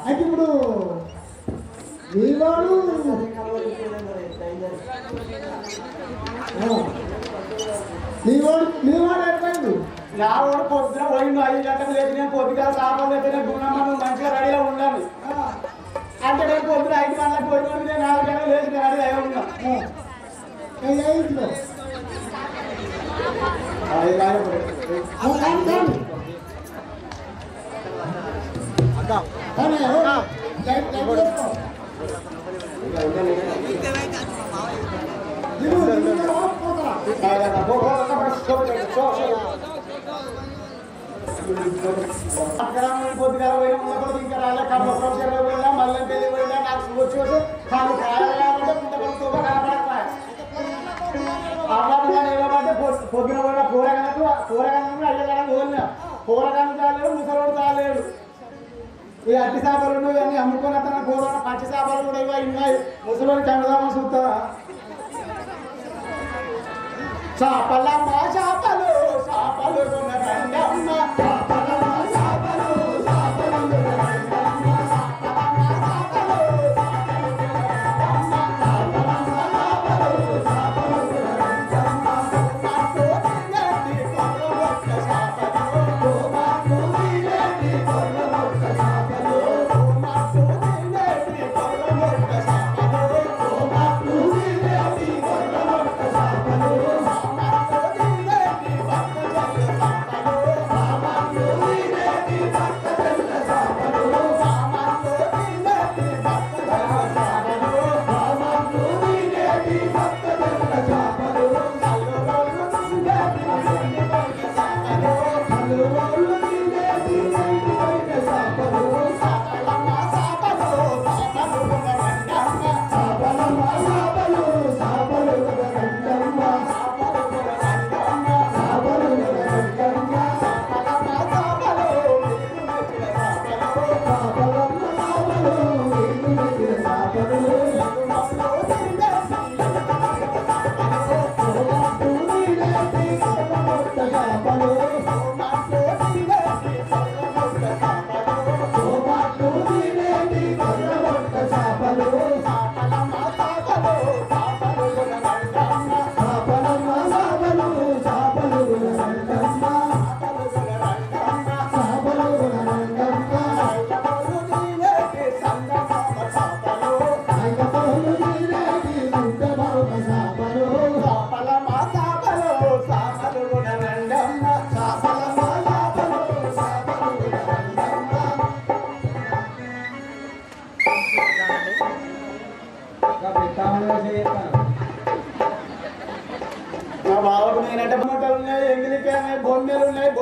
అయితే ఇప్పుడు నీవాడు నీవాడు ఎక్కడు నావాడు పొద్దున పోయిండు 5 గంటలకు లేచి నేను పొద్దుగా సాపాలు అయితే గుణమ్మను మంచిగా రెడీగా ఉండాలి అంటే నేను పొద్దున 5 గంటలకు పోయిన నేను 4 గంటలకు లేచి రెడీ అయి ఉన్నా పొద్దుగా పోయినా ఇంకా రాలే కమ్మలో పోయినా మళ్ళీ పెళ్లి పోయినా నాకు వచ్చి కాదు పొద్దున పోయినా కూరగాయలు అయ్యేదాన్ని పోయినా కూరగాయలు తాలేడు ముసలోడు తాలేడు ఈ అట్టి చేపలు ఇవన్నీ అమ్ముకొని అతను కూర పచ్చి చేపలు కూడా ఇవి ఉన్నాయి ముసలోడు చండదామని చూస్తారా చేపలమ్మ చేపలు చేపలు రండమ్మ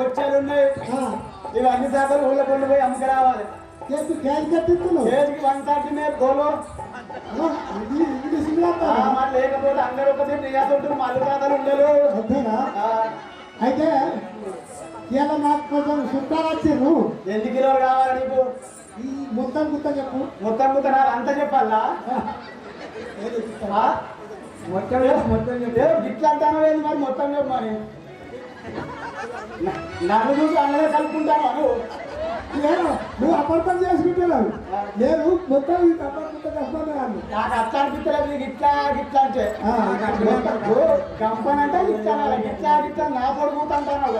బొచ్చాలు ఉన్నాయి ఇవన్నీ చేపలు ఊళ్ళో కొండు పోయి అమ్మకి రావాలి క్యాష్ కట్టిస్తున్నావు కేజీకి 130 గోలు ఇది సిగ్గులాడతా మరి లేకపోతే అందరూ ఒకటి నియాసంటు మల్లు తాతలు ఉండరు అంతేనా అయితే ఇలా నాకు కొంచెం చుట్టాలు వచ్చారు ఎన్ని కిలోలు కావాలి నీకు ఈ మొత్తం గుత్త చెప్పు మొత్తం నాకు అంతా చెప్పాలా మొత్తం గిట్లా అంటాను లేదు మరి మొత్తం చెప్పు మరి నన్ను చూసి అన్నదే కలుపుకుంటాను అను నేను నువ్వు అపార్థం చేసుకుంటున్నావు నేను మొత్తం ఈ తప్పకుండా కష్టపడ్డాను నాకు అట్లా అనిపించలేదు నీకు ఇట్లా గిట్లా అంటే కంపెనీ అంటే ఇట్లా గిట్లా నా పొడుగుతా అంటాను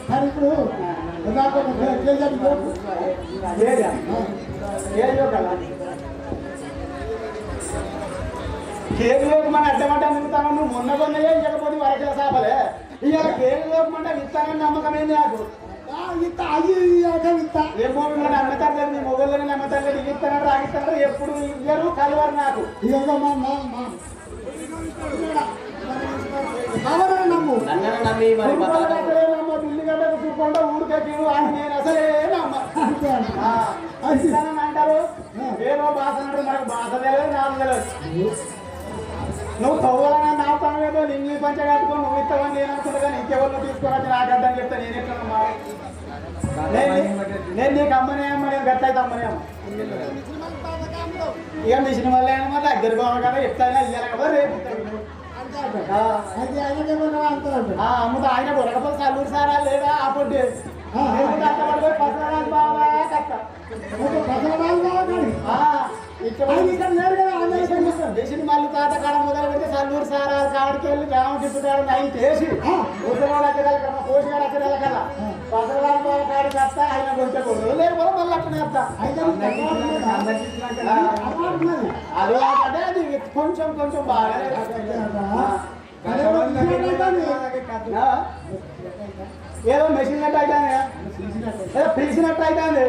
కానీ ఇప్పుడు నాకు కేజీలోకి మన అడ్డమంటే అందుకుతాను నువ్వు మొన్న కొన్నయే ఇవ్వకపోతే వరకే సాపలే ఇవాళ కేజీలోకి అంటే ఇస్తానని నమ్మకం ఏంది నాకు ఏమో మిమ్మల్ని అమ్మతారు మీ మొగల్లోనే నమ్మతారు ఇది ఇస్తాను రాగిస్తాను ఎప్పుడు ఇయ్యరు కలవరు నాకు నమ్ము ఉల్లిగడ్డకు చూకుండా ఊరికే అని నేను అసలే అంటారు ఏమో భాష అంటారు మనకు భాష తెలియదు నాకు తెలియదు నువ్వు తవ్వాలని నాపుతాను ఏదో లింగి పంచ కట్టుకొని నువ్వు ఇస్తావని నేను అనుకుంటా కానీ ఇంకెవరు తీసుకుని నాకు అర్థం చెప్తా నేను ఎట్లా నేను నీకు అమ్మనే అమ్మ నేను గట్లయితే అమ్మనే అమ్మ ఇక మిషన్ వల్ల ఏమో దగ్గర పోవాలి కదా ఎట్లయినా ఇయ్యాలి కదా రేపు అమ్ముతా ఆయన బొరకపోతే చల్లూరు సారా లేదా ఆ పొడ్డు పసరాలు బాగా కట్ట దేశం మళ్ళీ తాత కాడ మొదలు పెడితే చల్లూరు సారా కాడికి వెళ్ళి గ్రామం తిప్పుతాడు నైన్ చేసి కోసిగాడు అక్కడ కదా పసరాలు బాగా కాడి కట్ట ఆయన కొంచెం కొడు లేకపోతే మళ్ళీ అట్లనే వస్తా అది అంటే అది కొంచెం కొంచెం బాగా ఏదో మెషిన్ నట్టు అవుతానే ఏదో పిలిచినట్టు అవుతాంది